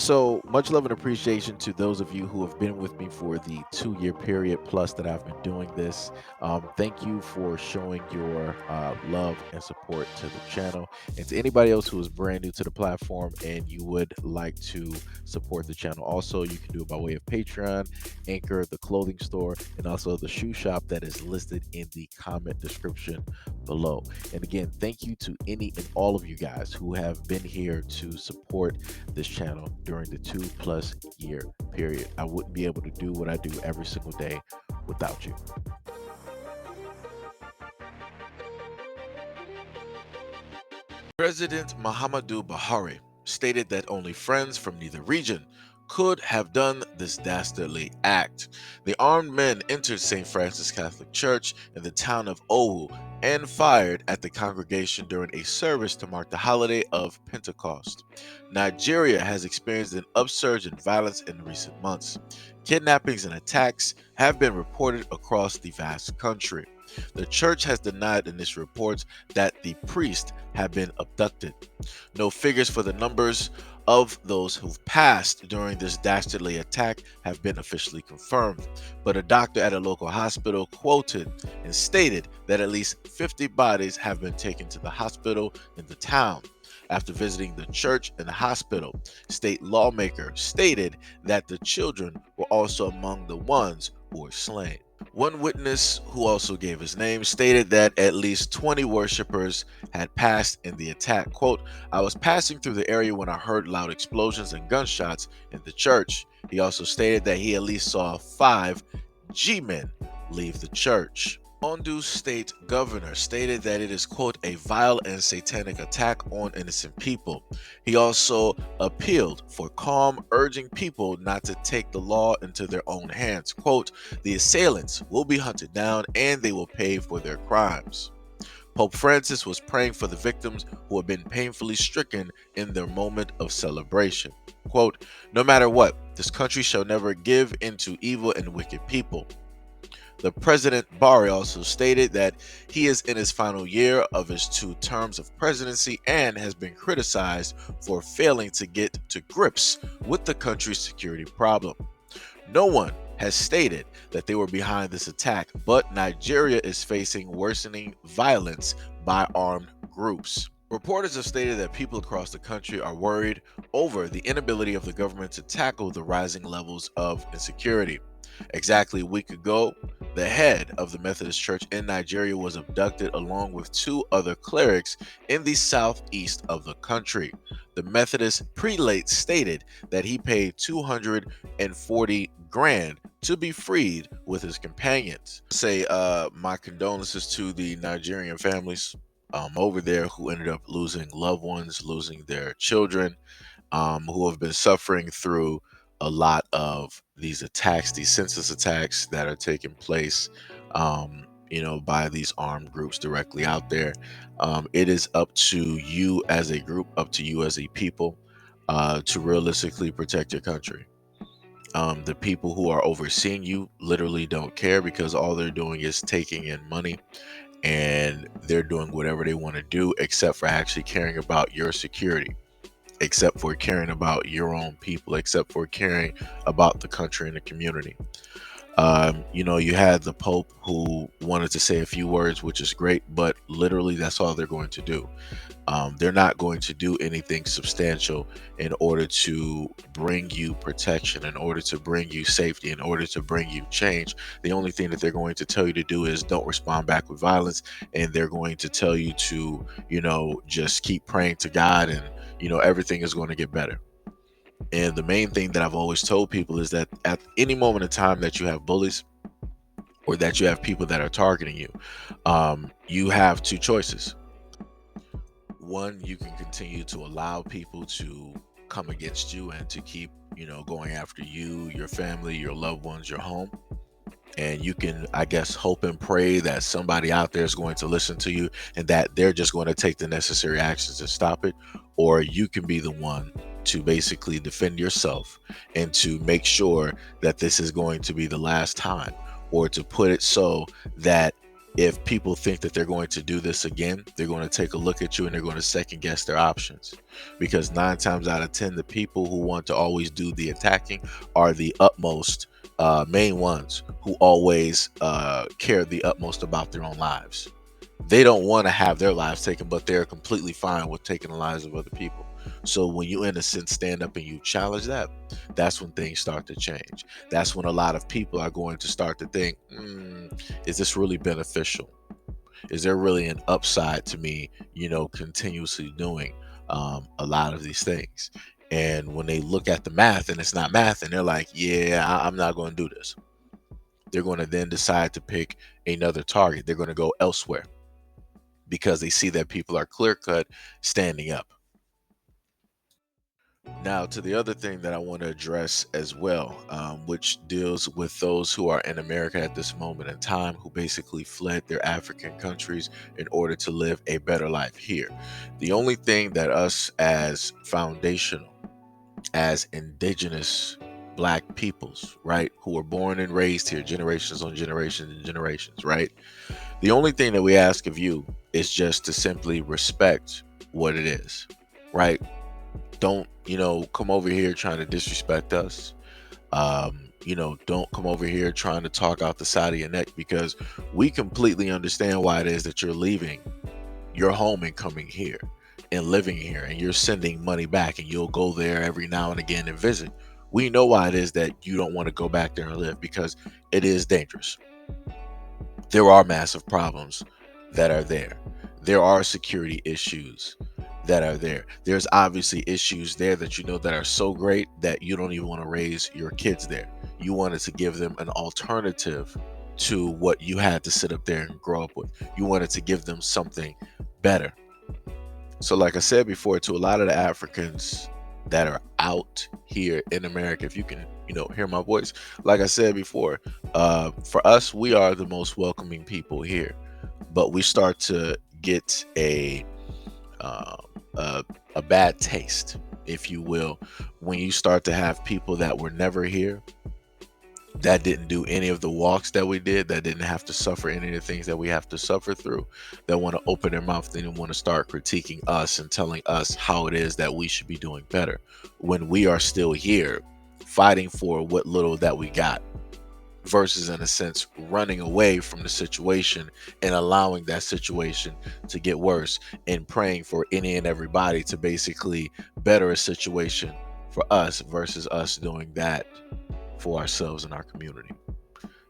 So much love and appreciation to those of you who have been with me for the 2 year period plus that I've been doing this. Thank you for showing your love and support to the channel. And to anybody else who is brand new to the platform and you would like to support the channel, also, you can do it by way of Patreon, Anchor, the clothing store, and also the shoe shop that is listed in the comment description below. And again, thank you to any and all of you guys who have been here to support this channel during the 2+ year period. I wouldn't be able to do what I do every single day without you. President Muhammadu Buhari stated that only friends from neither region could have done this dastardly act. The armed men entered St. Francis Catholic Church in the town of Owu and fired at the congregation during a service to mark the holiday of Pentecost. Nigeria has experienced an upsurge in violence in recent months. Kidnappings and attacks have been reported across the vast country. The church has denied initial reports that the priest have been abducted. No figures for the numbers of those who've passed during this dastardly attack have been officially confirmed, but a doctor at a local hospital quoted and stated that at least 50 bodies have been taken to the hospital in the town. After visiting the church and the hospital, state lawmaker stated that the children were also among the ones who were slain. One witness, who also gave his name, stated that at least 20 worshippers had passed in the attack. Quote, "I was passing through the area when I heard loud explosions and gunshots in the church." He also stated that he at least saw 5 G-men leave the church. Ondo State Governor stated that it is, quote, "a vile and satanic attack on innocent people." He also appealed for calm, urging people not to take the law into their own hands. Quote, "The assailants will be hunted down and they will pay for their crimes." Pope Francis was praying for the victims who have been painfully stricken in their moment of celebration. Quote, "No matter what, this country shall never give in to evil and wicked people." The President Bari also stated that he is in his final year of his 2 terms of presidency and has been criticized for failing to get to grips with the country's security problem. No one has stated that they were behind this attack, but Nigeria is facing worsening violence by armed groups. Reporters have stated that people across the country are worried over the inability of the government to tackle the rising levels of insecurity. Exactly a week ago, the head of the Methodist Church in Nigeria was abducted along with 2 other clerics in the southeast of the country. The Methodist prelate stated that he paid 240 grand to be freed with his companions. Say my condolences to the Nigerian families over there who ended up losing loved ones, losing their children, who have been suffering through a lot of these attacks, these census attacks that are taking place, by these armed groups directly out there. It is up to you as a group, up to you as a people, to realistically protect your country. The people who are overseeing you literally don't care because all they're doing is taking in money and they're doing whatever they want to do except for actually caring about your security, except for caring about your own people, except for caring about the country and the community. You had the Pope who wanted to say a few words, which is great, but literally that's all they're going to do. They're not going to do anything substantial in order to bring you protection, in order to bring you safety, in order to bring you change. The only thing that they're going to tell you to do is don't respond back with violence, and they're going to tell you to, just keep praying to God, and everything is going to get better. And the main thing that I've always told people is that at any moment in time that you have bullies or that you have people that are targeting you, you have 2 choices. One, you can continue to allow people to come against you and to keep, going after you, your family, your loved ones, your home. And you can, I guess, hope and pray that somebody out there is going to listen to you and that they're just going to take the necessary actions to stop it. Or you can be the one to basically defend yourself and to make sure that this is going to be the last time, or to put it so that If people think that they're going to do this again, they're going to take a look at you and they're going to second guess their options. Because 9 times out of 10, the people who want to always do the attacking are the utmost main ones who always care the utmost about their own lives. They don't want to have their lives taken, but they're completely fine with taking the lives of other people. So when you, in a sense, stand up and you challenge that, that's when things start to change. That's when a lot of people are going to start to think, is this really beneficial? Is there really an upside to me, continuously doing a lot of these things? And when they look at the math and it's not math, and they're like, yeah, I'm not going to do this. They're going to then decide to pick another target. They're going to go elsewhere because they see that people are clear cut standing up. Now, to the other thing that I want to address as well, which deals with those who are in America at this moment in time who basically fled their African countries in order to live a better life here. The only thing that us as foundational, as indigenous black peoples, right, who were born and raised here generations on generations and generations, right? The only thing that we ask of you is just to simply respect what it is, right? Don't, come over here trying to disrespect us. Don't come over here trying to talk out the side of your neck, because we completely understand why it is that you're leaving your home and coming here and living here, and you're sending money back, and you'll go there every now and again and visit. We know why it is that you don't want to go back there and live, because it is dangerous. There are massive problems that are there. There are security issues that are there. There's obviously issues there that that are so great that you don't even want to raise your kids there. You wanted to give them an alternative to what you had to sit up there and grow up with. You wanted to give them something better. So, like I said before, to a lot of the Africans that are out here in America, if you can, hear my voice, like I said before, for us, we are the most welcoming people here. But we start to get uh, a a bad taste, if you will, when you start to have people that were never here, that didn't do any of the walks that we did, that didn't have to suffer any of the things that we have to suffer through, that want to open their mouth and want to start critiquing us and telling us how it is that we should be doing better, when we are still here fighting for what little that we got, versus, in a sense, running away from the situation and allowing that situation to get worse, and praying for any and everybody to basically better a situation for us, versus us doing that for ourselves and our community.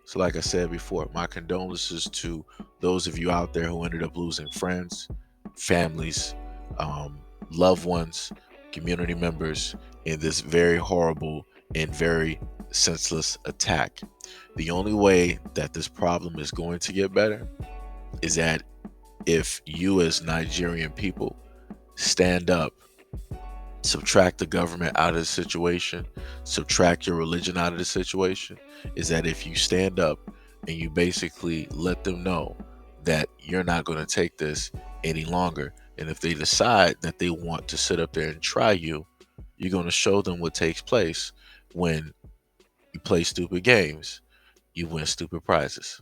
So, like I said before, my condolences to those of you out there who ended up losing friends, families, um, loved ones, community members in this very horrible and very senseless attack. The only way that this problem is going to get better is that if you, as Nigerian people, stand up, subtract the government out of the situation, subtract your religion out of the situation, is that if you stand up and you basically let them know that you're not going to take this any longer, and if they decide that they want to sit up there and try you, you're going to show them what takes place when you play stupid games, you win stupid prizes.